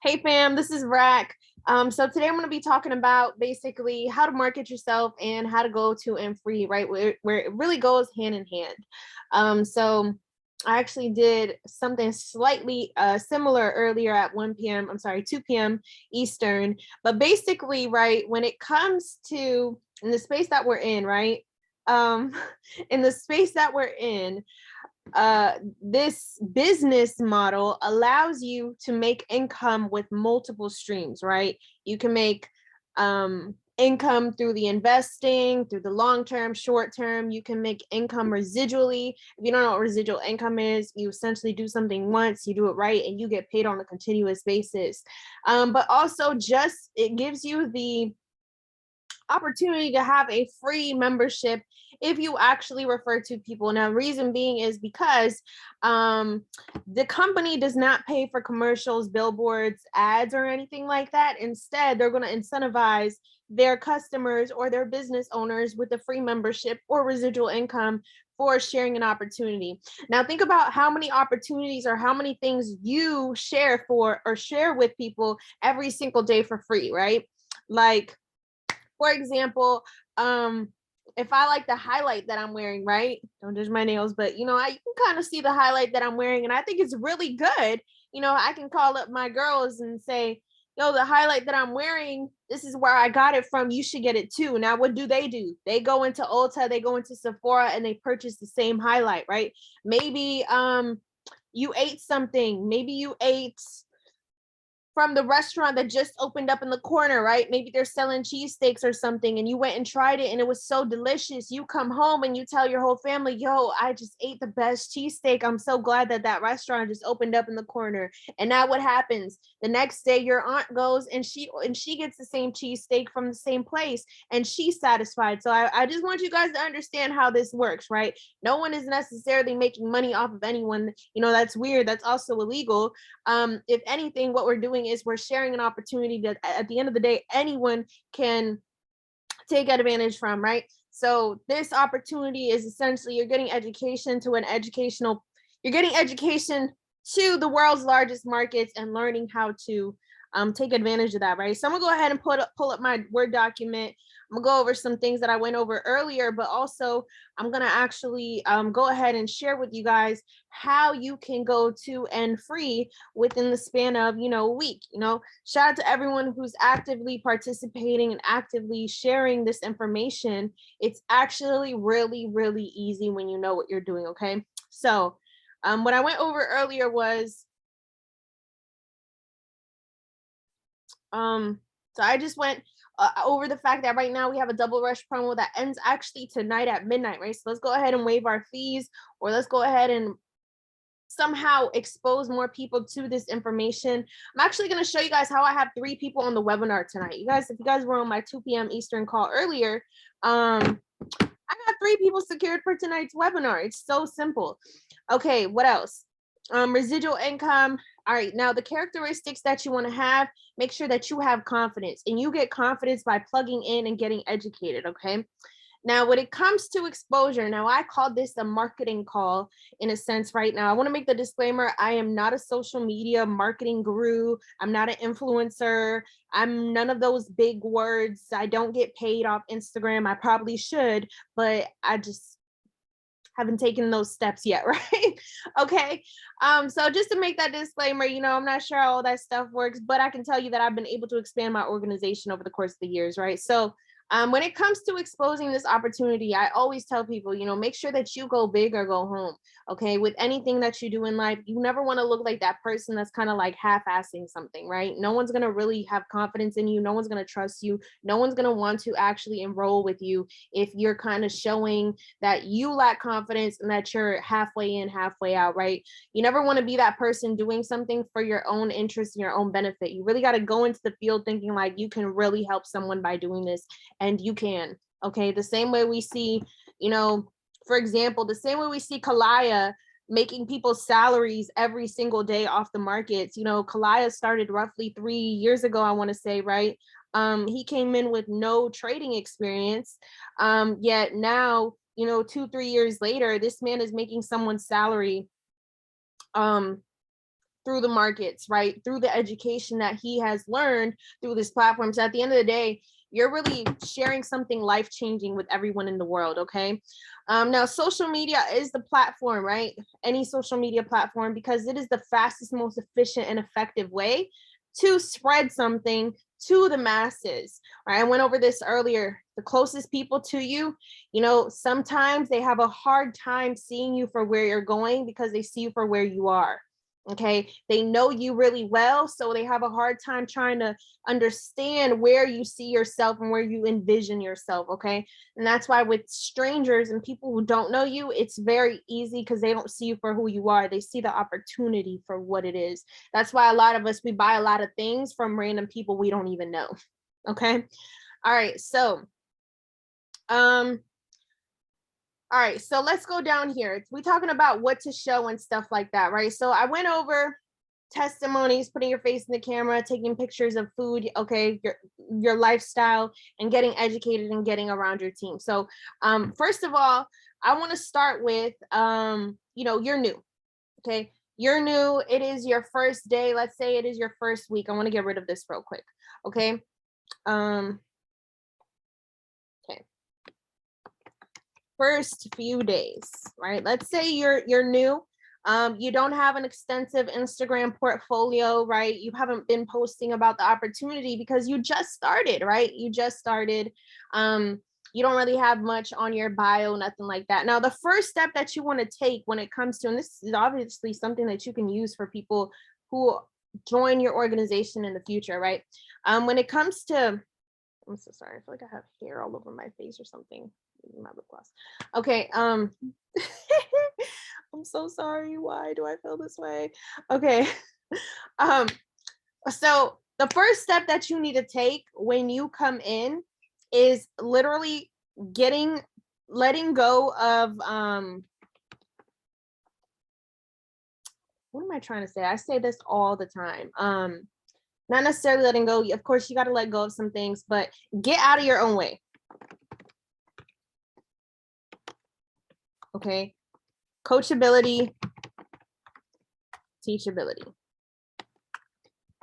Hey fam, this is Rack. So today I'm going to be talking about basically how to market yourself and how to go to and free, right? Where it really goes hand in hand. So I actually did something slightly similar earlier at 1 p.m. I'm sorry, 2 p.m. Eastern. But basically, right, when it comes to in the space that we're in, right? Um, in the space that we're in, this business model allows you to make income with multiple streams, right? You can make income through the investing, through the long term, short term. You can make income residually. If you don't know what residual income is, you essentially do something once, you do it right, and you get paid on a continuous basis. But also, just it gives you the opportunity to have a free membership if you actually refer to people. Now, reason being is because the company does not pay for commercials, billboards, ads, or anything like that. Instead, they're going to incentivize their customers or their business owners with a free membership or residual income for sharing an opportunity. Now, think about how many opportunities or how many things you share for or share with people every single day for free, right? Like, for example, if I like the highlight that I'm wearing, right? Don't judge my nails, but you can kind of see the highlight that I'm wearing, and I think it's really good. I can call up my girls and say, yo, the highlight that I'm wearing, this is where I got it from. You should get it too. Now, what do? They go into Ulta, they go into Sephora, and they purchase the same highlight, right? Maybe you ate something. Maybe you ate from the restaurant that just opened up in the corner, right? Maybe they're selling cheesesteaks or something, and you went and tried it and it was so delicious. You come home and you tell your whole family, yo, I just ate the best cheesesteak. I'm so glad that that restaurant just opened up in the corner. And now what happens? The next day, your aunt goes and she gets the same cheesesteak from the same place and she's satisfied. So I just want you guys to understand how this works, right? No one is necessarily making money off of anyone. That's weird. That's also illegal. If anything, what we're doing is we're sharing an opportunity that at the end of the day, anyone can take advantage from, right? So this opportunity is essentially you're getting education to the world's largest markets and learning how to take advantage of that, right? So I'm gonna go ahead and pull up my Word document. I'm gonna go over some things that I went over earlier, but also I'm gonna actually go ahead and share with you guys how you can go to and free within the span of a week. Shout out to everyone who's actively participating and actively sharing this information. It's actually really, really easy when you know what you're doing. Okay, so what I went over earlier was so I just went over the fact that right now we have a double rush promo that ends actually tonight at midnight, right? So let's go ahead and waive our fees, or let's go ahead and somehow expose more people to this information. I'm actually going to show you guys how I have 3 people on the webinar tonight. If you guys were on my 2 p.m. Eastern call earlier, I got 3 people secured for tonight's webinar. It's so simple. Okay, what else? Residual income. All right, now the characteristics that you want to have, make sure that you have confidence, and you get confidence by plugging in and getting educated. Okay. Now, when it comes to exposure, now I call this a marketing call in a sense right now. I want to make the disclaimer, I am not a social media marketing guru. I'm not an influencer. I'm none of those big words. I don't get paid off Instagram. I probably should, but I just haven't taken those steps yet, right? Okay. So just to make that disclaimer, I'm not sure how all that stuff works, but I can tell you that I've been able to expand my organization over the course of the years, right? So when it comes to exposing this opportunity, I always tell people, make sure that you go big or go home. Okay. With anything that you do in life, you never want to look like that person that's kind of like half-assing something, right? No one's going to really have confidence in you. No one's going to trust you. No one's going to want to actually enroll with you if you're kind of showing that you lack confidence and that you're halfway in, halfway out, right? You never want to be that person doing something for your own interest and your own benefit. You really got to go into the field thinking like you can really help someone by doing this. And you can, okay? The same way we see, for example, the same way we see Kalaya making people's salaries every single day off the markets. Kalaya started roughly 3 years ago, I want to say, right? He came in with no trading experience. Yet now, 2-3 years later, this man is making someone's salary through the markets, right? Through the education that he has learned through this platform. So at the end of the day, you're really sharing something life-changing with everyone in the world, okay? Now, social media is the platform, right? Any social media platform, because it is the fastest, most efficient, and effective way to spread something to the masses. Right? I went over this earlier. The closest people to you, you know, sometimes they have a hard time seeing you for where you're going because they see you for where you are. Okay, they know you really well, so they have a hard time trying to understand where you see yourself and where you envision yourself. Okay, and that's why with strangers and people who don't know you, it's very easy because they don't see you for who you are. They see the opportunity for what it is. That's why a lot of us, we buy a lot of things from random people we don't even know. Okay, all right, so all right, so let's go down here. We're talking about what to show and stuff like that, right? So I went over testimonies, putting your face in the camera, taking pictures of food, okay, your lifestyle, and getting educated and getting around your team. So first of all, I want to start with, you know, you're new, okay? You're new, it is your first day. Let's say it is your first week. I want to get rid of this real quick, okay? First few days, right? Let's say you're new. You don't have an extensive Instagram portfolio, right? You haven't been posting about the opportunity because you just started, right? You just started. You don't really have much on your bio, nothing like that. Now, the first step that you want to take when it comes to, and this is obviously something that you can use for people who join your organization in the future, right? When it comes to, I'm so sorry, I feel like I have hair all over my face or something. My lip gloss. Okay, I'm so sorry. Why do I feel this way? Okay. So the first step that you need to take when you come in is literally letting go of what am I trying to say? I say this all the time. Not necessarily letting go. Of course, you got to let go of some things, but get out of your own way. Okay, coachability, teachability.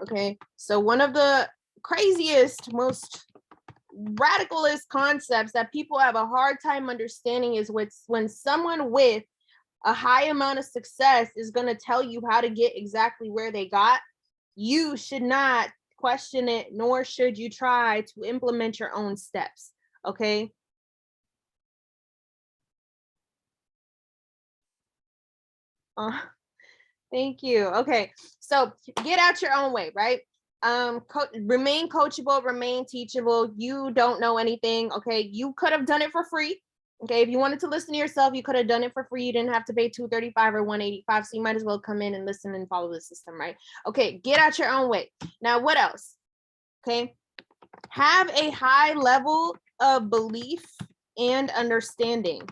Okay, so one of the craziest, most radicalist concepts that people have a hard time understanding is when someone with a high amount of success is going to tell you how to get exactly where they got, you should not question it, nor should you try to implement your own steps. Okay. Thank you. Okay, so get out your own way, right? Remain coachable, remain teachable. You don't know anything. Okay, you could have done it for free. Okay, if you wanted to listen to yourself, you could have done it for free. You didn't have to pay $235 or $185. So you might as well come in and listen and follow the system, right? Okay, get out your own way. Now, what else? Okay, have a high level of belief and understanding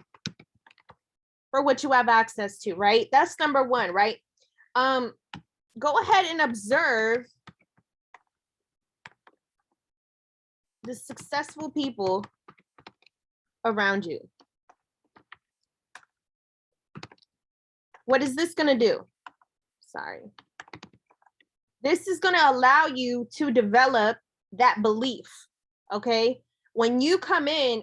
for what you have access to, right? That's number one, right? Go ahead and observe the successful people around you. What is this going to do? Sorry. This is going to allow you to develop that belief, okay? When you come in,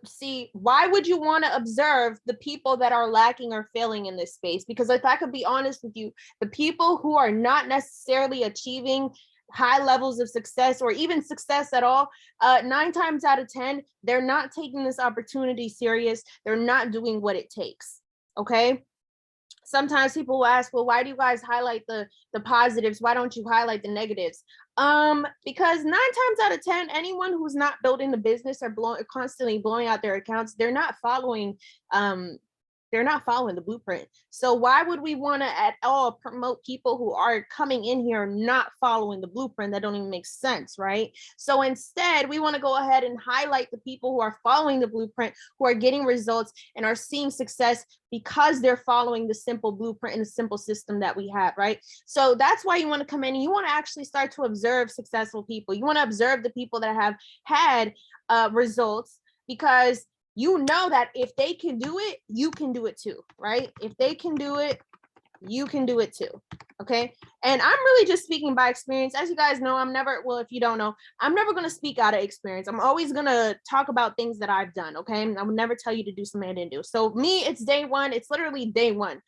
see, why would you want to observe the people that are lacking or failing in this space? Because if I could be honest with you, the people who are not necessarily achieving high levels of success or even success at all, 9 times out of 10, they're not taking this opportunity serious. They're not doing what it takes, okay? Sometimes people will ask, well, why do you guys highlight the positives? Why don't you highlight the negatives? Because 9 times out of 10, anyone who's not building the business or constantly blowing out their accounts, they're not following the blueprint. So why would we want to at all promote people who are coming in here not following the blueprint? That don't even make sense, right? So instead, we want to go ahead and highlight the people who are following the blueprint, who are getting results and are seeing success because they're following the simple blueprint and the simple system that we have, right? So that's why you want to come in and you want to actually start to observe successful people. You want to observe the people that have had results, because you know that if they can do it, you can do it too, right? If they can do it, you can do it too. Okay. And I'm really just speaking by experience. As you guys know, I'm never, well, if you don't know, I'm never going to speak out of experience. I'm always going to talk about things that I've done. Okay. I would never tell you to do something I didn't do. So me, it's day one. It's literally day one.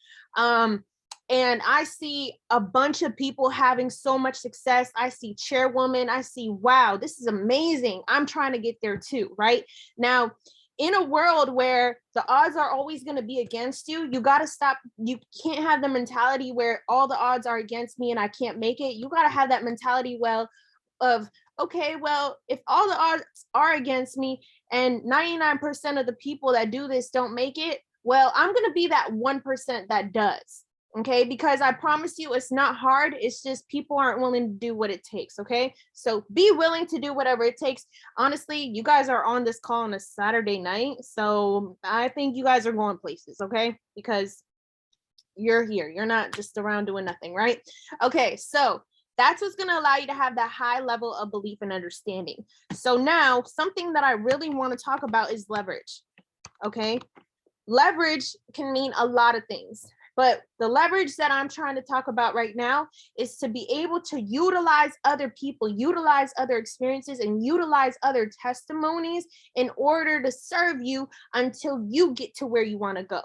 And I see a bunch of people having so much success. I see chairwoman. I see, wow, this is amazing. I'm trying to get there too. Right now, in a world where the odds are always going to be against you, you got to stop. You can't have the mentality where all the odds are against me and I can't make it. You got to have that mentality, well, of, okay, well, if all the odds are against me and 99% of the people that do this don't make it, well, I'm going to be that 1% that does. Okay, because I promise you it's not hard. It's just people aren't willing to do what it takes. Okay, so be willing to do whatever it takes. Honestly, you guys are on this call on a Saturday night, so I think you guys are going places. Okay, because you're here, you're not just around doing nothing, right? Okay, so that's what's going to allow you to have that high level of belief and understanding. So now something that I really want to talk about is leverage. Okay, leverage can mean a lot of things. But the leverage that I'm trying to talk about right now is to be able to utilize other people, utilize other experiences, and utilize other testimonies in order to serve you until you get to where you want to go.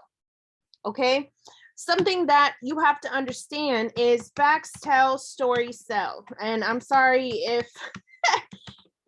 Okay? Something that you have to understand is facts tell, stories sell. And I'm sorry if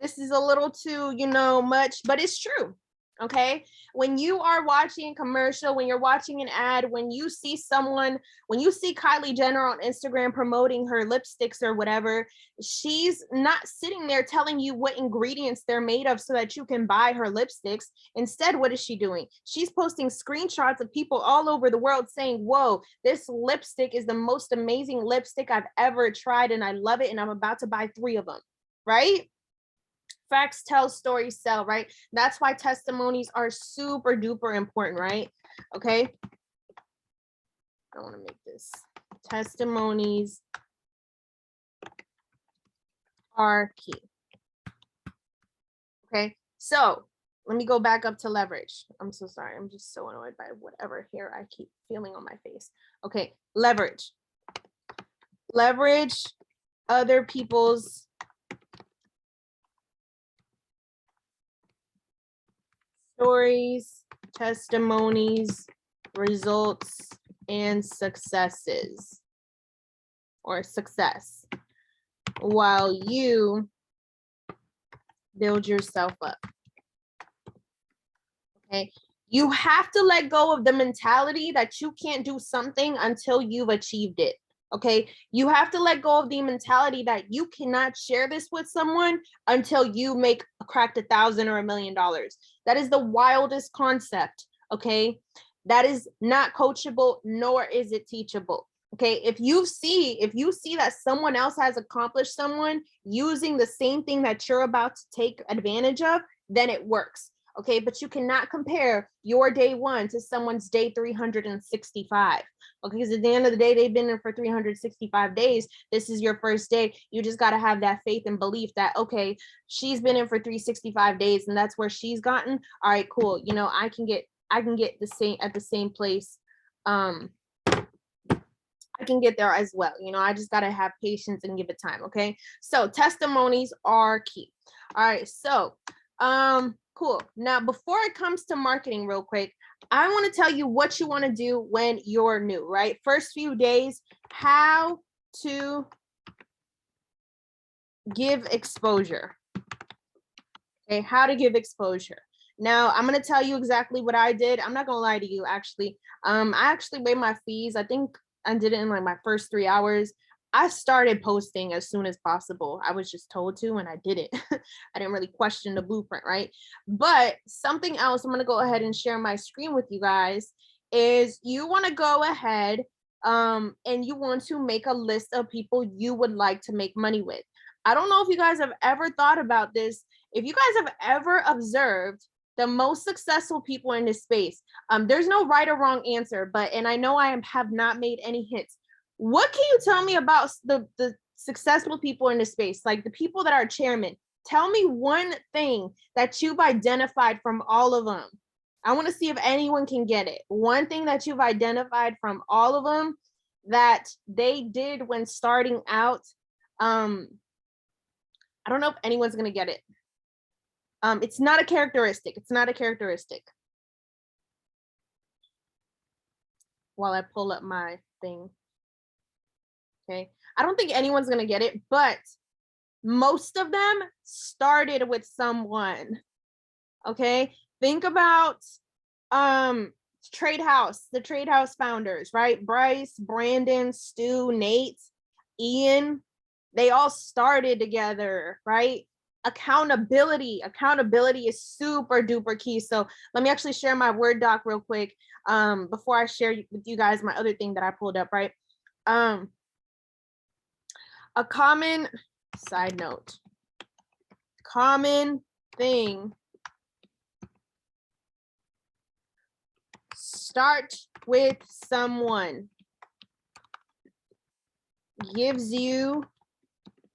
this is a little too, much, but it's true. Okay, when you are watching a commercial, when you're watching an ad, when you see Kylie Jenner on Instagram promoting her lipsticks or whatever, she's not sitting there telling you what ingredients they're made of so that you can buy her lipsticks. Instead, what is she doing? She's posting screenshots of people all over the world saying, whoa, this lipstick is the most amazing lipstick I've ever tried and I love it and I'm about to buy 3 of them, right? Facts tell, stories sell, right? That's why testimonies are super duper important, right? Okay. I want to make this. Testimonies are key. Okay. So let me go back up to leverage. I'm so sorry. I'm just so annoyed by whatever hair I keep feeling on my face. Okay. Leverage. Leverage other people's stories, testimonies, results, and successes or success while you build yourself up. Okay. You have to let go of the mentality that you can't do something until you've achieved it. Okay. You have to let go of the mentality that you cannot share this with someone until you cracked $1,000 or $1 million. That is the wildest concept. Okay. That is not coachable, nor is it teachable. Okay. If you see that someone else has accomplished someone using the same thing that you're about to take advantage of, then it works. Okay, but you cannot compare your day 1 to someone's day 365. Okay, because at the end of the day, they've been in for 365 days. This is your first day. You just got to have that faith and belief that, okay, she's been in for 365 days and that's where she's gotten. All right, cool. I can get the same at the same place. I can get there as well. I just got to have patience and give it time. Okay, so testimonies are key. All right, so cool. Now, before it comes to marketing real quick, I want to tell you what you want to do when you're new, right? First few days, how to give exposure. Okay, how to give exposure. Now, I'm going to tell you exactly what I did. I'm not going to lie to you, actually. I actually waived my fees. I think I did it in like my first 3 hours. I started posting as soon as possible. I was just told to, and I did it. I didn't really question the blueprint, right? But something else, I'm going to go ahead and share my screen with you guys, is you want to go ahead and you want to make a list of people you would like to make money with. I don't know if you guys have ever thought about this. If you guys have ever observed the most successful people in this space, there's no right or wrong answer, and I know I have not made any hits. What can you tell me about the successful people in this space, like the people that are chairmen? Tell me one thing that you've identified from all of them. I want to see if anyone can get it. One thing that you've identified from all of them that they did when starting out. I don't know if anyone's gonna get it. It's not a characteristic. It's not a characteristic. While I pull up my thing. Okay. I don't think anyone's gonna get it, but most of them started with someone. Okay. Think about the Trade House founders, right? Bryce, Brandon, Stu, Nate, Ian, they all started together, right? Accountability is super duper key. So let me actually share my Word doc real quick before I share with you guys my other thing that I pulled up, right? A common side note, common thing, start with someone, gives you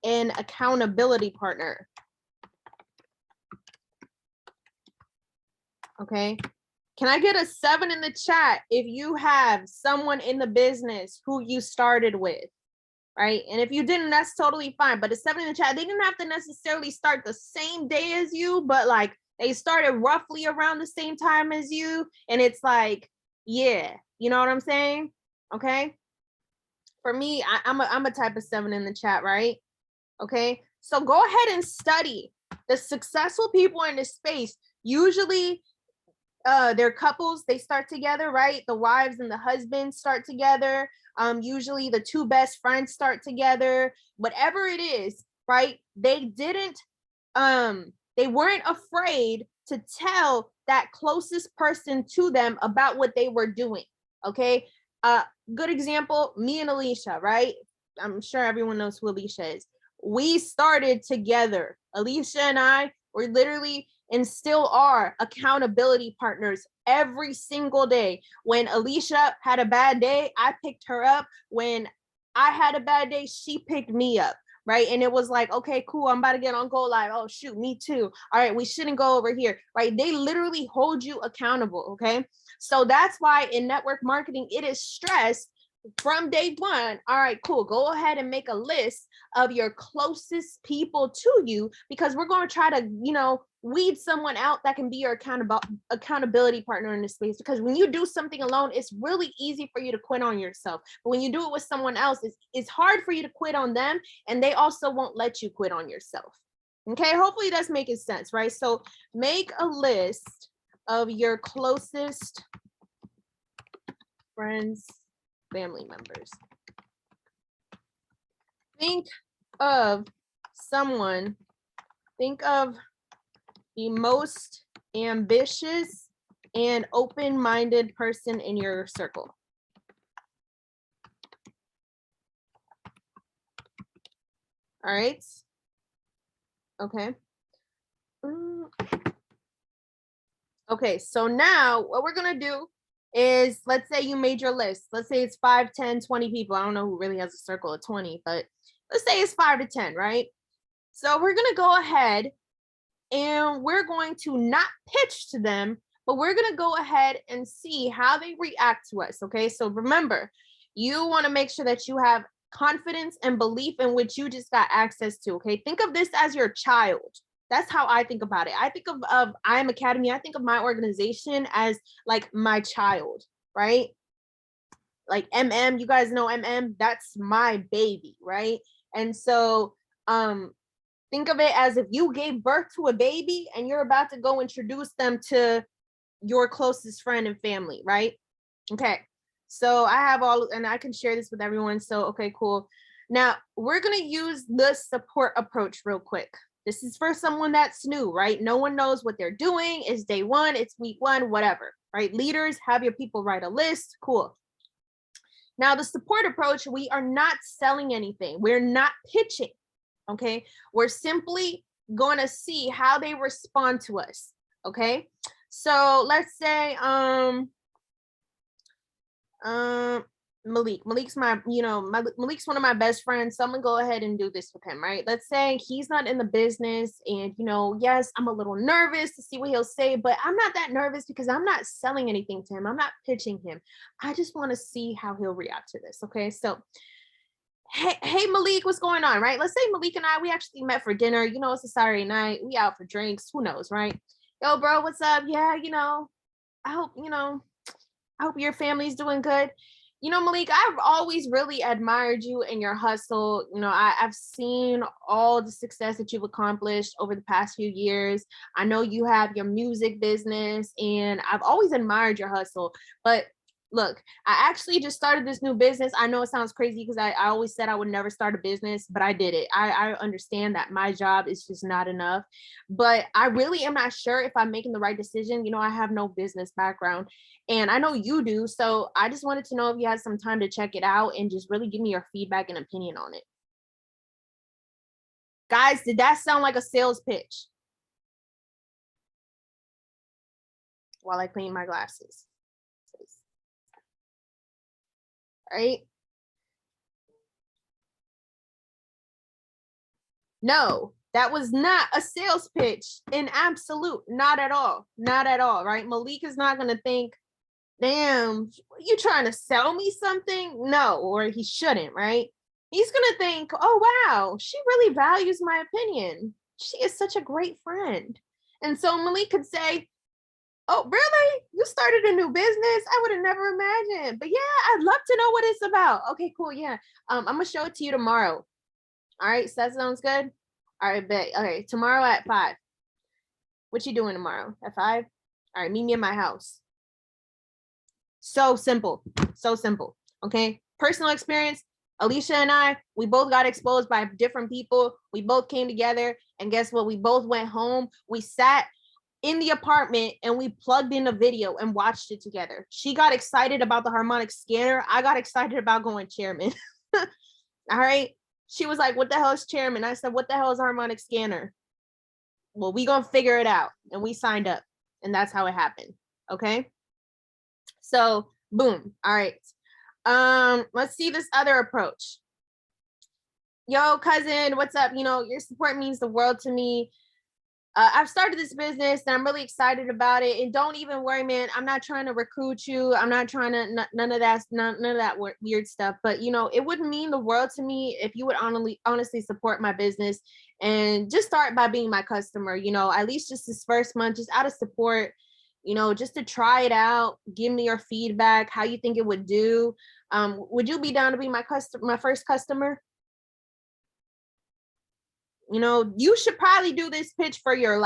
an accountability partner. Okay. Can I get a 7 in the chat if you have someone in the business who you started with, right? And if you didn't, that's totally fine. But a 7 in the chat, they didn't have to necessarily start the same day as you, but like they started roughly around the same time as you. And it's like, yeah, you know what I'm saying? Okay. For me, I'm a type of 7 in the chat, right? Okay. So go ahead and study the successful people in this space. Usually they're couples, they start together, right? The wives and the husbands start together. Usually the two best friends start together, whatever it is, right? They weren't afraid to tell that closest person to them about what they were doing. Okay. Good example, me and Alicia, right? I'm sure everyone knows who Alicia is. We started together. Alicia and I were literally and still are accountability partners every single day. When Alicia had a bad day, I picked her up. When I had a bad day, she picked me up, right? And it was like, okay, cool, I'm about to get on Go Live. Oh, shoot, me too. All right, we shouldn't go over here, right? They literally hold you accountable, okay? So that's why in network marketing, it is stressed from day one. All right, cool. Go ahead and make a list of your closest people to you, because we're going to try to, weed someone out that can be your accountability partner in this space. Because when you do something alone, it's really easy for you to quit on yourself. But when you do it with someone else, it's hard for you to quit on them, and they also won't let you quit on yourself. Okay, hopefully that's making sense, right? So make a list of your closest friends, family members. Think of someone, think of the most ambitious and open-minded person in your circle. All right. Okay. Okay, so now what we're gonna do is, let's say you made your list. Let's say it's 5, 10, 20 people. I don't know who really has a circle of 20, but let's say it's 5 to 10, right? So we're gonna go ahead and we're going to not pitch to them, but we're gonna go ahead and see how they react to us, okay? So remember, you wanna make sure that you have confidence and belief in which you just got access to, okay? Think of this as your child. That's how I think about it. I think of I Am Academy. I think of my organization as like my child, right? Like MM, you guys know MM, that's my baby, right? And so think of it as if you gave birth to a baby and you're about to go introduce them to your closest friend and family, right? Okay. So I have all, and I can share this with everyone. So, okay, cool. Now we're going to use the support approach real quick. This is for someone that's new, right? No one knows what they're doing. It's day one, it's week one, whatever, right? Leaders, have your people write a list. Cool. Now the support approach, we are not selling anything. We're not pitching, okay? We're simply going to see how they respond to us, okay? So let's say, Malik's Malik's one of my best friends. Someone go ahead and do this with him, right? Let's say he's not in the business, and yes, I'm a little nervous to see what he'll say, but I'm not that nervous because I'm not selling anything to him. I'm not pitching him. I just want to see how he'll react to this. Okay, so hey Malik, what's going on, right? Let's say Malik and I, we actually met for dinner. It's a Saturday night. We out for drinks. Who knows, right? Yo, bro, what's up? Yeah, I hope I hope your family's doing good. Malik, I've always really admired you and your hustle. I've seen all the success that you've accomplished over the past few years. I know you have your music business, and I've always admired your hustle. But look, I actually just started this new business. I know it sounds crazy because I always said I would never start a business, but I did it. I understand that my job is just not enough, but I really am not sure if I'm making the right decision. I have no business background, and I know you do. So I just wanted to know if you had some time to check it out and just really give me your feedback and opinion on it. Guys, did that sound like a sales pitch? While I clean my glasses. All right. No, that was not a sales pitch. In absolute, not at all. Not at all, right? Malik is not going to think, damn, you trying to sell me something? No, or he shouldn't, right? He's going to think, oh, wow, she really values my opinion. She is such a great friend. And so Malik could say, oh, really? You started a new business? I would have never imagined. But yeah, I'd love to know what it's about. Okay, cool. Yeah. I'm going to show it to you tomorrow. All right. So that sounds good. All right, bet. Okay. Tomorrow at 5. What you doing tomorrow at 5? All right. Meet me in my house. So simple. So simple. Okay. Personal experience. Alicia and I, we both got exposed by different people. We both came together, and guess what? We both went home. We sat in the apartment and we plugged in a video and watched it together. She got excited about the harmonic scanner. I got excited about going chairman. All right. She was like, what the hell is chairman? I said, what the hell is harmonic scanner? Well, we gonna figure it out. And we signed up, and that's how it happened. Okay. So boom. All right. Let's see this other approach. Yo, cousin, what's up? Your support means the world to me. I've started this business and I'm really excited about it. And don't even worry, man. I'm not trying to recruit you. I'm not trying to none of that weird stuff. But it would mean the world to me if you would honestly support my business and just start by being my customer. At least just this first month, just out of support. Just to try it out. Give me your feedback. How you think it would do? Would you be down to be my first customer? You should probably do this pitch for your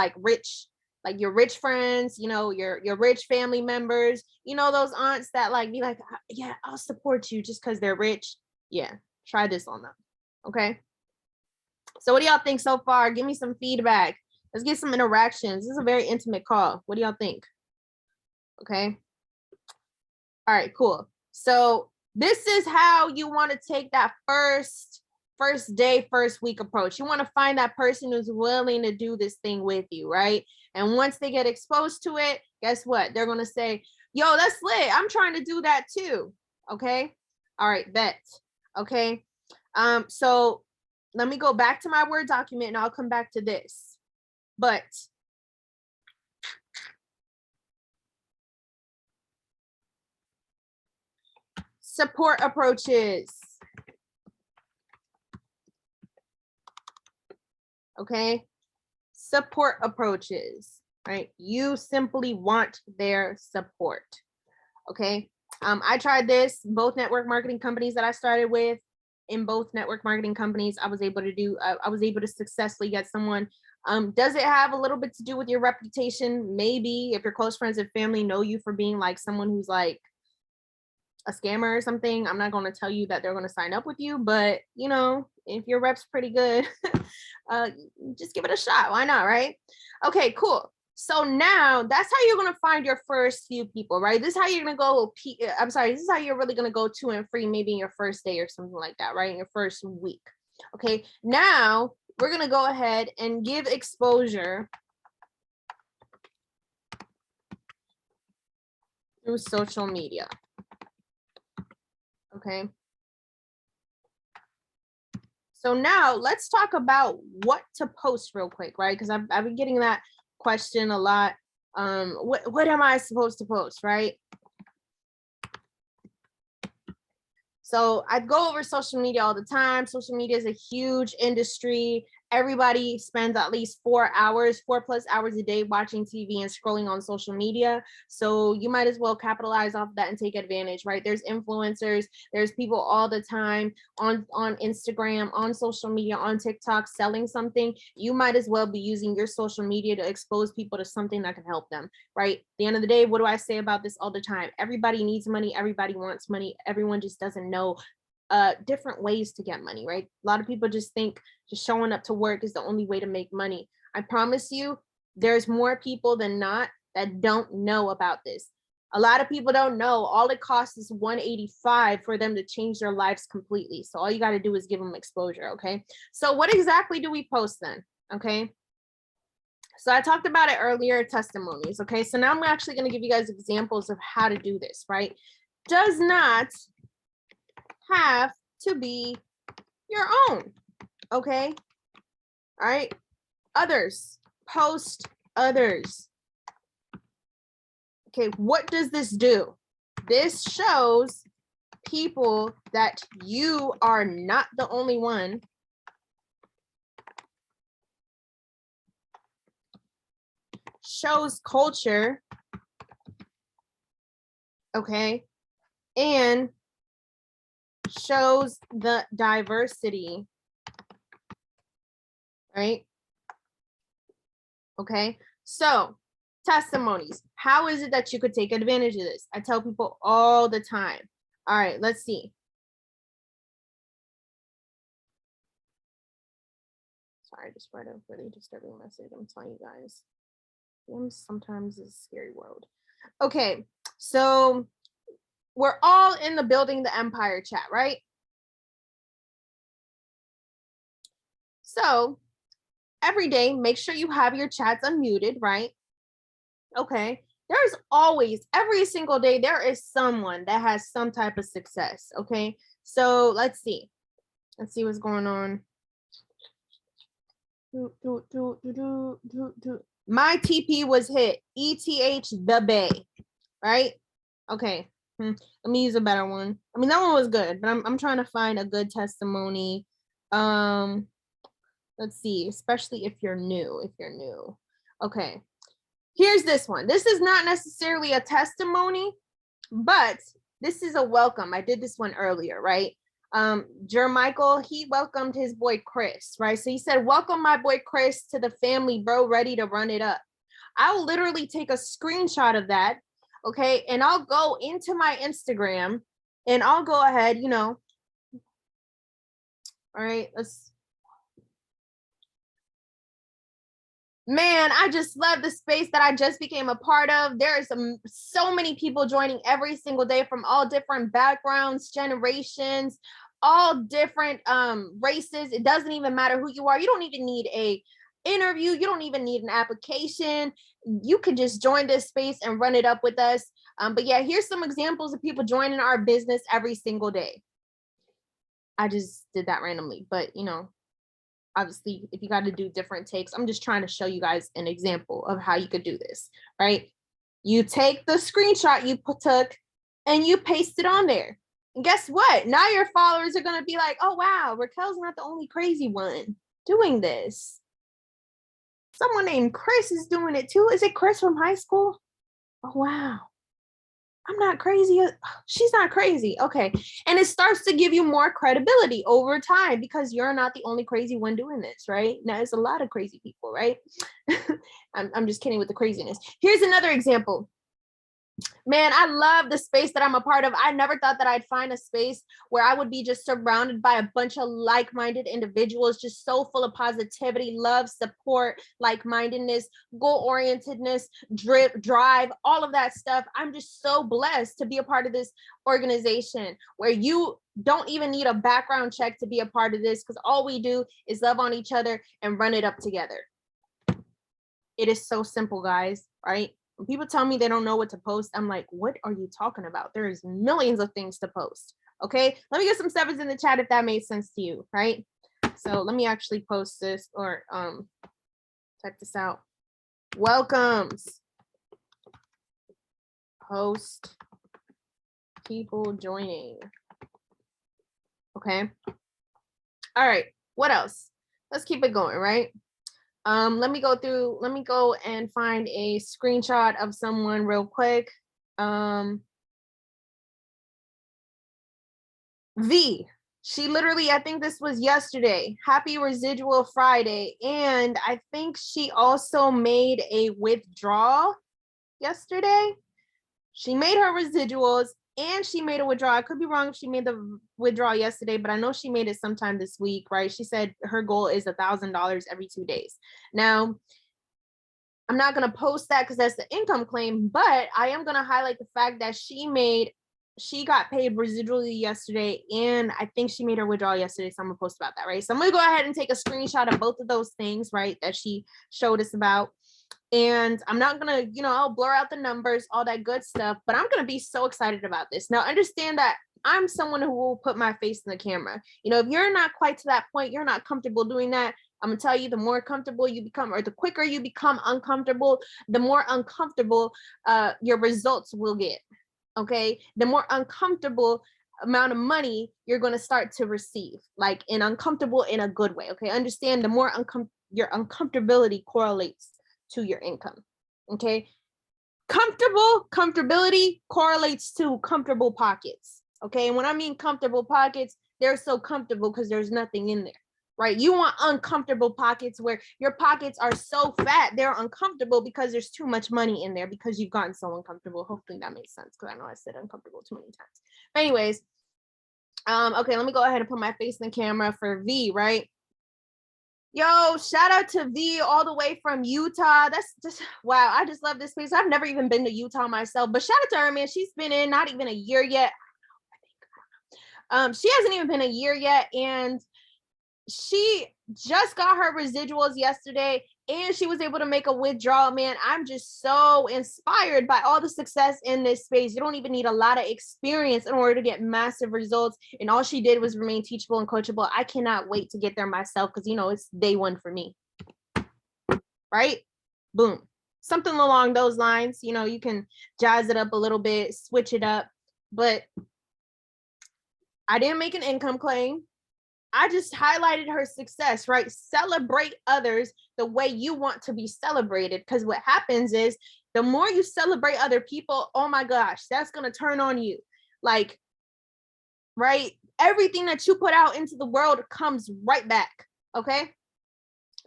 your rich friends, your rich family members, those aunts that be like, yeah, I'll support you just because they're rich. Yeah, try this on them. Okay. So what do y'all think so far? Give me some feedback. Let's get some interactions. This is a very intimate call. What do y'all think? Okay. All right, cool. So this is how you want to take that first day, first week approach. You want to find that person who's willing to do this thing with you, right? And once they get exposed to it, guess what? They're going to say, yo, that's lit. I'm trying to do that too. Okay. All right, bet. Okay. So let me go back to my Word document and I'll come back to this. But support approaches. Okay. Support approaches, right? You simply want their support. Okay. I tried this, both network marketing companies that I started with. In both network marketing companies, I was able to successfully get someone. Does it have a little bit to do with your reputation? Maybe. If your close friends and family know you for being like someone who's like a scammer or something, I'm not going to tell you that they're going to sign up with you, but if your rep's pretty good, just give it a shot. Why not, right? Okay, cool. So now that's how you're going to find your first few people, right? This is how you're going to go. This is how you're really going to go to and free, maybe in your first day or something like that, right? In your first week. Okay, now we're going to go ahead and give exposure through social media. Okay. So now let's talk about what to post real quick, right? Because I've been getting that question a lot. What am I supposed to post, right? So I go over social media all the time. Social media is a huge industry. Everybody spends at least 4 hours, 4+ hours a day watching TV and scrolling on social media. So you might as well capitalize off that and take advantage, right? There's influencers, there's people all the time on Instagram, on social media, on TikTok selling something. You might as well be using your social media to expose people to something that can help them, right? At the end of the day, what do I say about this all the time? Everybody needs money, everybody wants money, everyone just doesn't know different ways to get money, right? A lot of people just think just showing up to work is the only way to make money. I promise you, there's more people than not that don't know about this. A lot of people don't know. All it costs is $185 for them to change their lives completely. So all you got to do is give them exposure, okay? So what exactly do we post then? Okay. So I talked about it earlier, testimonies, okay? So now I'm actually going to give you guys examples of how to do this, right? Does not have to be your own, okay? All right. Others, post others. Okay, what does this do? This shows people that you are not the only one. Shows culture, okay? And shows the diversity, right? Okay, so testimonies. How is it that you could take advantage of this? I tell people all the time. All right, let's see. Sorry, I just read a really disturbing message. I'm telling you guys. Sometimes is a scary world. Okay, so we're all in the Building the Empire chat, right? So every day, make sure you have your chats unmuted, right? Okay. There's always, every single day, there is someone that has some type of success. Okay. So let's see. Let's see what's going on. My TP was hit. ETH the Bay. Right? Okay. Let me use a better one. I mean, that one was good, but I'm trying to find a good testimony. Let's see, especially if you're new. Okay. Here's this one. This is not necessarily a testimony, but this is a welcome. I did this one earlier, right? Jermichael, he welcomed his boy Chris, right? So he said, welcome my boy Chris to the family, bro, ready to run it up. I'll literally take a screenshot of that, okay? And I'll go into my Instagram and I'll go ahead, all right, man, I just love the space that I just became a part of. There are so many people joining every single day from all different backgrounds, generations, all different races. It doesn't even matter who you are. You don't even need a interview. You don't even need an application. You could just join this space and run it up with us. But yeah, here's some examples of people joining our business every single day. I just did that randomly, but obviously, if you got to do different takes, I'm just trying to show you guys an example of how you could do this, right? You take the screenshot you took and you paste it on there. And guess what? Now your followers are going to be like, oh, wow, Raquel's not the only crazy one doing this. Someone named Chris is doing it too. Is it Chris from high school? Oh, wow. I'm not crazy. She's not crazy. Okay. And it starts to give you more credibility over time because you're not the only crazy one doing this, right? Now, there's a lot of crazy people, right? I'm just kidding with the craziness. Here's another example. Man, I love the space that I'm a part of. I never thought that I'd find a space where I would be just surrounded by a bunch of like-minded individuals, just so full of positivity, love, support, like-mindedness, goal-orientedness, drive, all of that stuff. I'm just so blessed to be a part of this organization where you don't even need a background check to be a part of this because all we do is love on each other and run it up together. It is so simple, guys, right? When people tell me they don't know what to post, I'm like, what are you talking about? There's millions of things to post, Okay, let me get some sevens in the chat if that made sense to you, right? So let me actually post this or type this out. Welcomes. Post people joining. Okay. All right. What else? Let's keep it going, right? Let me go and find a screenshot of someone real quick. V, she literally, I think this was yesterday, happy residual Friday. And I think she also made a withdrawal yesterday. She made her residuals and she made a withdrawal. I could be wrong if she made the withdrawal yesterday, but I know she made it sometime this week, right? She said her goal is $1,000 every 2 days. Now, I'm not going to post that because that's the income claim, but I am going to highlight the fact that she got paid residually yesterday, and I think she made her withdrawal yesterday, so I'm going to post about that, right? So I'm going to go ahead and take a screenshot of both of those things, right, that she showed us about. And I'm not going to, I'll blur out the numbers, all that good stuff, but I'm going to be so excited about this. Now, understand that I'm someone who will put my face in the camera. If you're not quite to that point, you're not comfortable doing that, I'm going to tell you, the more comfortable you become, or the quicker you become uncomfortable, the more uncomfortable your results will get. Okay. The more uncomfortable amount of money you're going to start to receive, like uncomfortable in a good way. Okay. Understand, the more your uncomfortability correlates to your income. Okay. Comfortability correlates to comfortable pockets. Okay. And when I mean comfortable pockets, they're so comfortable because there's nothing in there, right? You want uncomfortable pockets where your pockets are so fat, they're uncomfortable because there's too much money in there because you've gotten so uncomfortable. Hopefully that makes sense, because I know I said uncomfortable too many times. But anyways, okay, let me go ahead and put my face in the camera for V, right? Yo, shout out to V all the way from Utah. That's just, wow, I just love this place. I've never even been to Utah myself, but shout out to her, man. She's been in not even a year yet. She hasn't even been a year yet, and she just got her residuals yesterday, and she was able to make a withdrawal. Man, I'm just so inspired by all the success in this space. You don't even need a lot of experience in order to get massive results, and all she did was remain teachable and coachable. I cannot wait to get there myself, because it's day one for me, right? Boom. Something along those lines. You can jazz it up a little bit, switch it up, but I didn't make an income claim. I just highlighted her success, right? Celebrate others the way you want to be celebrated. Because what happens is, the more you celebrate other people, oh my gosh, that's going to turn on you. Like, right? Everything that you put out into the world comes right back. Okay.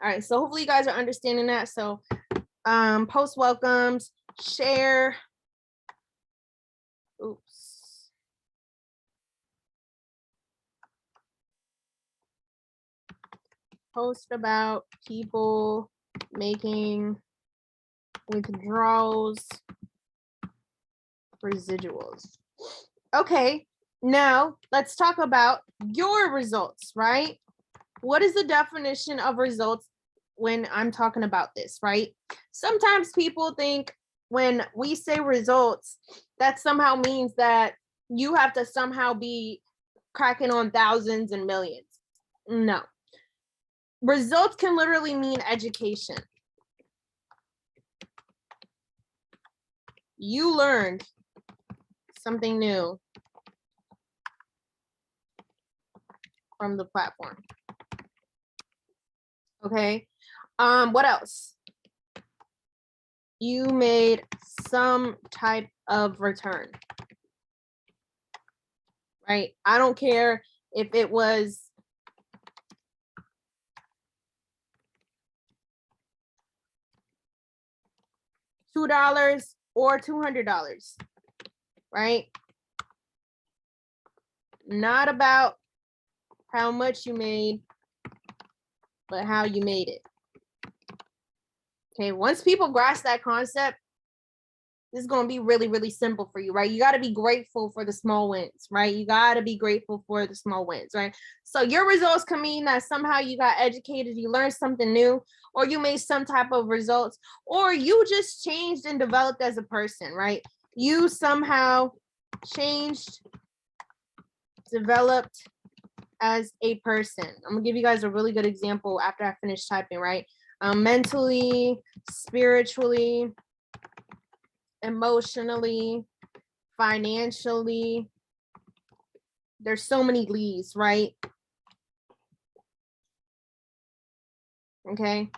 All right. So hopefully you guys are understanding that. So post welcomes, share. Oops. Post about people making withdrawals, residuals. Okay, now let's talk about your results, right? What is the definition of results when I'm talking about this, right? Sometimes people think when we say results, that somehow means that you have to somehow be cracking on thousands and millions. No. Results can literally mean education. You learned something new from the platform. Okay. What else? You made some type of return, right? I don't care if it was $2 or $200, right? Not about how much you made, but how you made it. Okay, once people grasp that concept, this is going to be really, really simple for you, right? You got to be grateful for the small wins, right? You got to be grateful for the small wins, right? So your results can mean that somehow you got educated, you learned something new, or you made some type of results, or you just changed and developed as a person, right? You somehow changed developed as a person. I'm gonna give you guys a really good example after I finish typing, right? Mentally, spiritually, emotionally, financially. There's so many leads, right? Okay.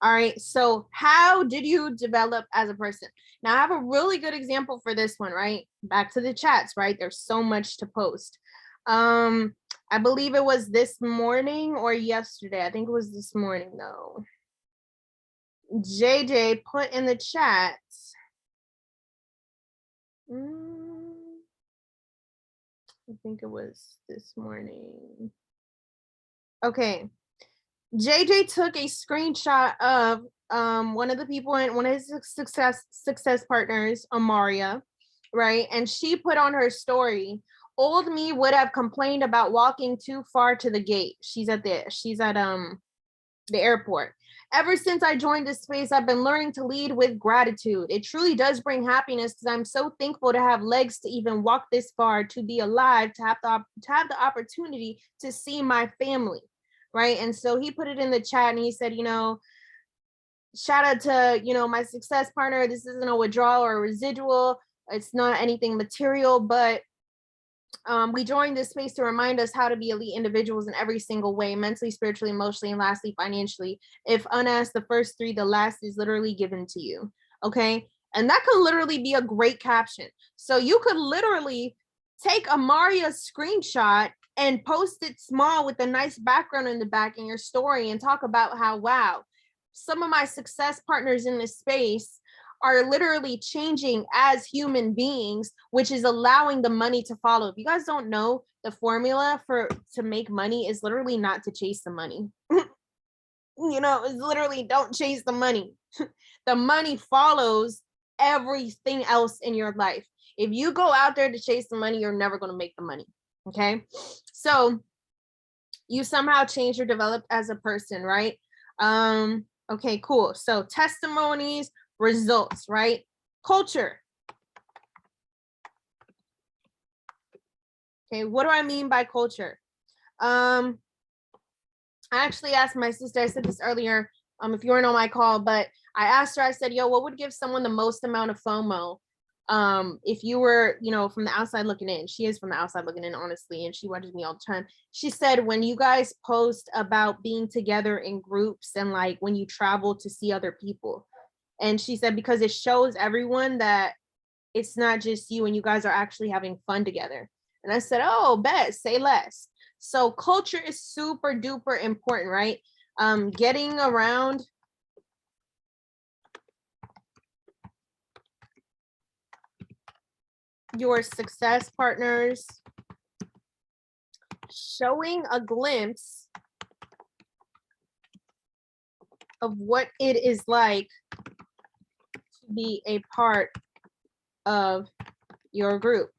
All right. So how did you develop as a person? Now I have a really good example for this one, right? Back to the chats, right? There's so much to post. I believe it was this morning or yesterday. I think it was this morning though. JJ put in the chat. I think it was this morning. Okay. JJ took a screenshot of one of the people in one of his success partners, Amaria, right? And she put on her story, old me would have complained about walking too far to the gate. She's at the airport. Ever since I joined this space, I've been learning to lead with gratitude. It truly does bring happiness because I'm so thankful to have legs to even walk this far, to be alive, to have the opportunity to see my family, right? And so he put it in the chat and he said, shout out to, my success partner. This isn't a withdrawal or a residual. It's not anything material, but we joined this space to remind us how to be elite individuals in every single way, mentally, spiritually, emotionally, and lastly, financially. If unasked the first three, the last is literally given to you. Okay. And that could literally be a great caption. So you could literally take a Maria screenshot and post it small with a nice background in the back in your story and talk about how, wow, some of my success partners in this space are literally changing as human beings, which is allowing the money to follow. If you guys don't know, the formula to make money is literally not to chase the money. It's literally don't chase the money. The money follows everything else in your life. If you go out there to chase the money, you're never going to make the money. Okay. So you somehow changed or developed as a person, right? Okay, cool. So testimonies, results, right? Culture. Okay, what do I mean by culture? I actually asked my sister, I said this earlier, if you weren't on my call, but I asked her, I said, yo, what would give someone the most amount of FOMO? If you were, from the outside looking in. She is from the outside looking in, honestly, and she watches me all the time. She said, when you guys post about being together in groups and like when you travel to see other people. And she said, because it shows everyone that it's not just you and you guys are actually having fun together. And I said, oh, bet, say less. So culture is super duper important, right? Getting around your success partners, showing a glimpse of what it is like to be a part of your group.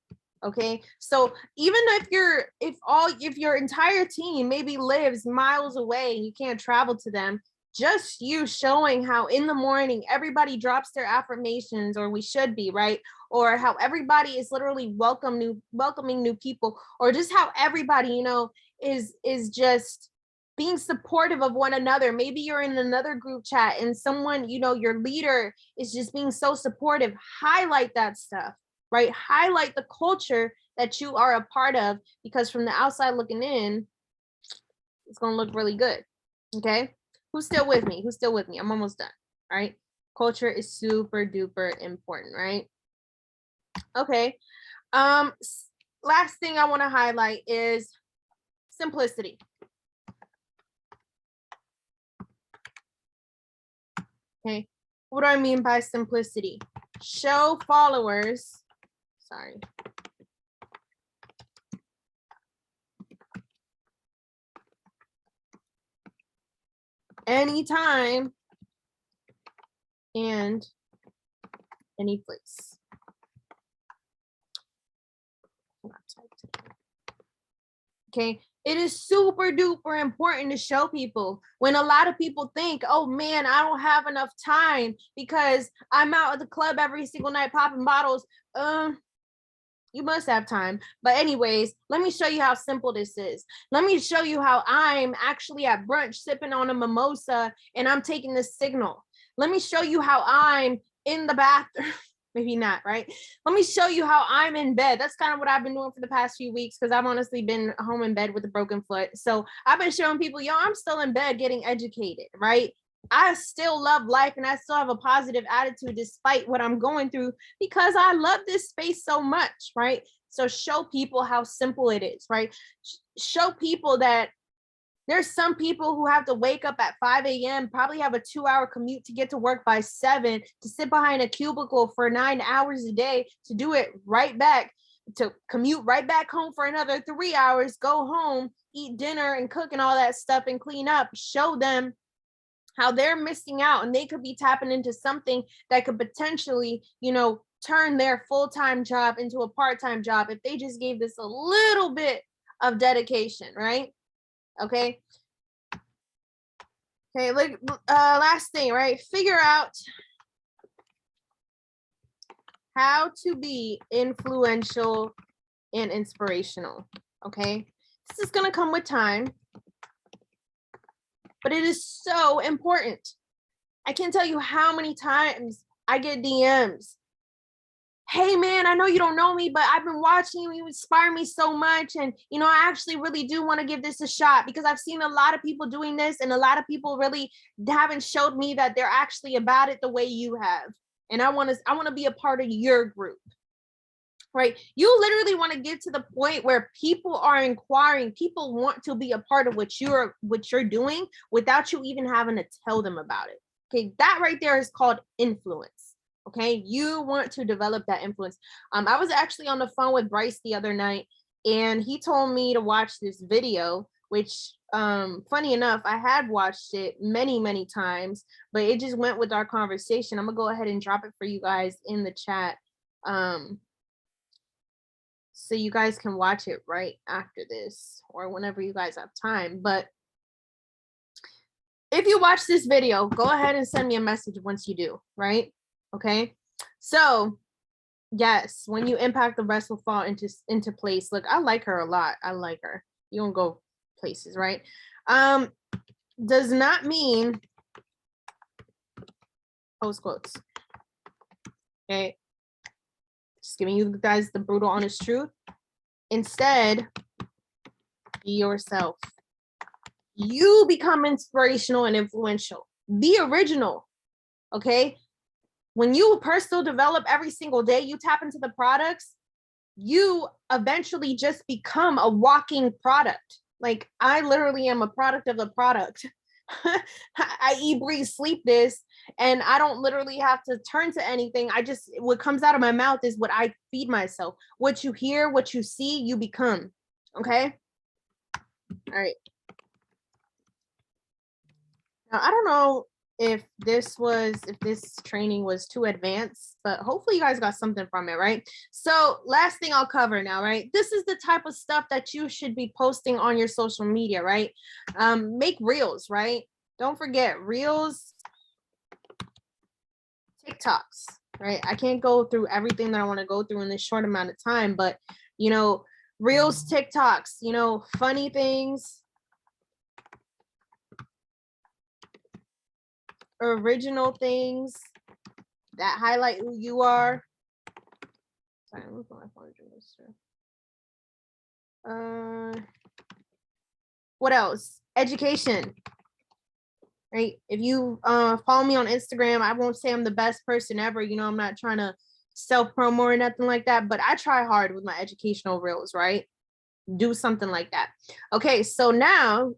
Okay, so even if your entire team maybe lives miles away and you can't travel to them, just you showing how in the morning everybody drops their affirmations, or we should be, right? Or how everybody is literally welcoming new people, or just how everybody is just being supportive of one another. Maybe you're in another group chat and someone, your leader is just being so supportive. Highlight that stuff, right? Highlight the culture that you are a part of, because from the outside looking in, it's going to look really good. Okay. Who's still with me? I'm almost done. All right. Culture is super duper important, right? Okay. Last thing I want to highlight is simplicity. Okay. What do I mean by simplicity? Show followers, sorry. Anytime and any place. Okay, it is super duper important to show people. When a lot of people think, oh man, I don't have enough time because I'm out at the club every single night popping bottles. You must have time. But anyways, let me show you how simple this is. Let me show you how I'm actually at brunch sipping on a mimosa and I'm taking this signal. Let me show you how I'm in the bathroom. Maybe not, right? Let me show you how I'm in bed. That's kind of what I've been doing for the past few weeks because I've honestly been home in bed with a broken foot. So I've been showing people, yo, I'm still in bed getting educated, right? I still love life and I still have a positive attitude despite what I'm going through because I love this space so much, right? So show people how simple it is, right? Show people that there's some people who have to wake up at 5 a.m., probably have a 2-hour commute to get to work by 7, to sit behind a cubicle for 9 hours a day, to do it right back, to commute right back home for another 3 hours, go home, eat dinner and cook and all that stuff and clean up. Show them how they're missing out and they could be tapping into something that could potentially, turn their full-time job into a part-time job if they just gave this a little bit of dedication, right? Okay. Look, last thing, right? Figure out how to be influential and inspirational. Okay. This is going to come with time, but it is so important. I can't tell you how many times I get DMs. Hey man, I know you don't know me, but I've been watching you. You inspire me so much. And, I actually really do want to give this a shot because I've seen a lot of people doing this and a lot of people really haven't showed me that they're actually about it the way you have. And I want to be a part of your group, right? You literally want to get to the point where people are inquiring. People want to be a part of what you're doing without you even having to tell them about it. Okay. That right there is called influence. Okay, you want to develop that influence. I was actually on the phone with Bryce the other night, and he told me to watch this video, which, funny enough, I had watched it many, many times, but it just went with our conversation. I'm gonna go ahead and drop it for you guys in the chat, so you guys can watch it right after this or whenever you guys have time. But if you watch this video, go ahead and send me a message once you do, right? Okay, so yes, when you impact, the rest will fall into place. Look, I like her a lot. I like her. You don't go places, right? Does not mean post quotes. Okay, just giving you guys the brutal, honest truth. Instead, be yourself. You become inspirational and influential. Be original. Okay. When you personal develop every single day, you tap into the products, you eventually just become a walking product. Like I literally am a product of the product. I eat, breathe, sleep this, and I don't literally have to turn to anything. What comes out of my mouth is what I feed myself. What you hear, what you see, you become. Okay. All right. Now, I don't know if this training was too advanced, but hopefully you guys got something from it, right? So last thing I'll cover now, right? This is the type of stuff that you should be posting on your social media, right? Make reels, right? Don't forget reels, TikToks, right? I can't go through everything that I want to go through in this short amount of time, but reels, TikToks, funny things, original things that highlight who you are. Sorry, I'm looking at my phone. What else? Education, right? If you follow me on Instagram, I won't say I'm the best person ever. I'm not trying to self-promo or nothing like that, but I try hard with my educational reels, right? Do something like that. Okay, so now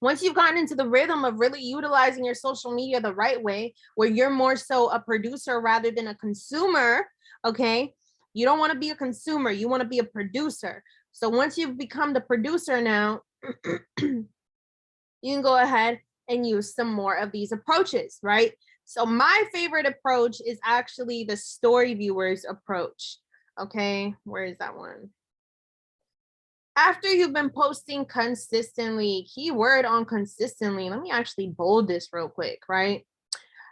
once you've gotten into the rhythm of really utilizing your social media the right way, where you're more so a producer rather than a consumer, okay? You don't want to be a consumer, you want to be a producer. So once you've become the producer now, you can go ahead and use some more of these approaches, right? So my favorite approach is actually the story viewers approach. Okay, where is that one? After you've been posting consistently, keyword on consistently, let me actually bold this real quick, right?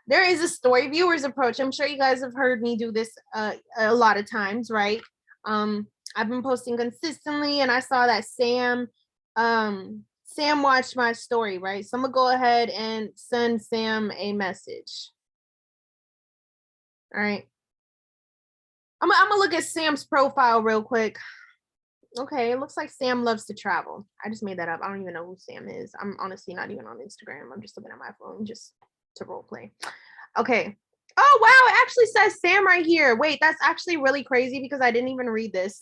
there is a story viewers approach. I'm sure you guys have heard me do this a lot of times, right? I've been posting consistently, and I saw that Sam watched my story, right? So I'm gonna go ahead and send Sam a message. All right. I'm gonna look at Sam's profile real quick. Okay, it looks like Sam loves to travel. I just made that up. I don't even know who Sam is. I'm honestly not even on Instagram. I'm just looking at my phone just to role play. Okay. Oh wow, it actually says Sam right here. Wait, that's actually really crazy because I didn't even read this.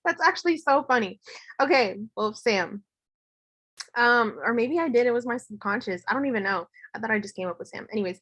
That's actually so funny. Okay, well, Sam. Or maybe I did. It was my subconscious. I don't even know. I thought I just came up with Sam. Anyways,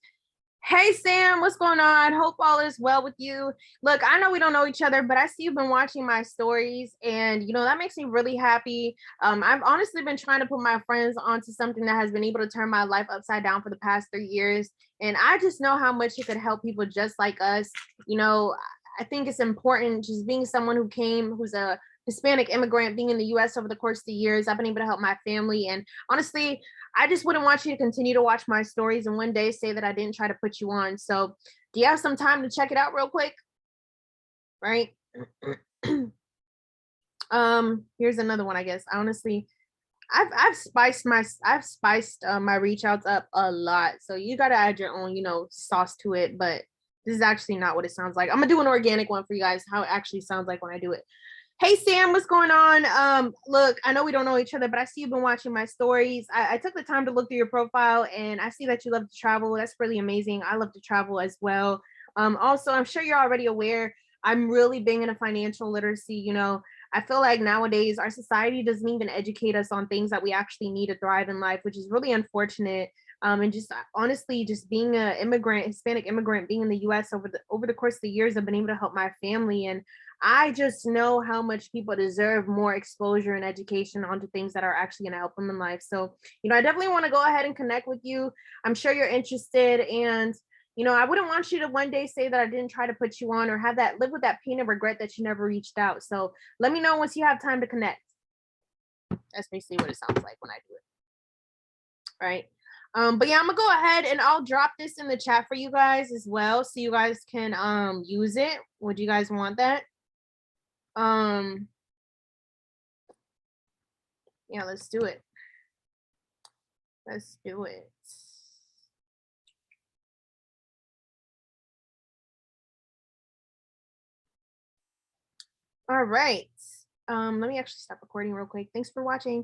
hey Sam, what's going on? Hope all is well with you. Look, I know we don't know each other, but I see you've been watching my stories, and that makes me really happy. I've honestly been trying to put my friends onto something that has been able to turn my life upside down for the past 3 years, and I just know how much it could help people just like us. You know, I think it's important just being someone who's a Hispanic immigrant, being in the US over the course of the years. I've been able to help my family. And honestly, I just wouldn't want you to continue to watch my stories and one day say that I didn't try to put you on. So, do you have some time to check it out real quick? Right? Here's another one, I guess. Honestly, I've spiced my reach outs up a lot. So you gotta add your own, sauce to it. But this is actually not what it sounds like. I'm gonna do an organic one for you guys, how it actually sounds like when I do it. Hey Sam, what's going on? Look, I know we don't know each other, but I see you've been watching my stories. I took the time to look through your profile, and I see that you love to travel. That's really amazing. I love to travel as well. Also, I'm sure you're already aware, I'm really big into financial literacy. I feel like nowadays our society doesn't even educate us on things that we actually need to thrive in life, which is really unfortunate. And just honestly, just being an immigrant, Hispanic immigrant, being in the U.S. over the course of the years, I've been able to help my family, and I just know how much people deserve more exposure and education onto things that are actually going to help them in life. So, I definitely want to go ahead and connect with you. I'm sure you're interested, and I wouldn't want you to one day say that I didn't try to put you on, or have that live with that pain of regret that you never reached out. So let me know once you have time to connect. That's basically what it sounds like when I do it. Right. But yeah, I'm gonna go ahead and I'll drop this in the chat for you guys as well, so you guys can use it. Would you guys want that? Um, yeah, let's do it. Let's do it. All right. Let me actually stop recording real quick. Thanks for watching.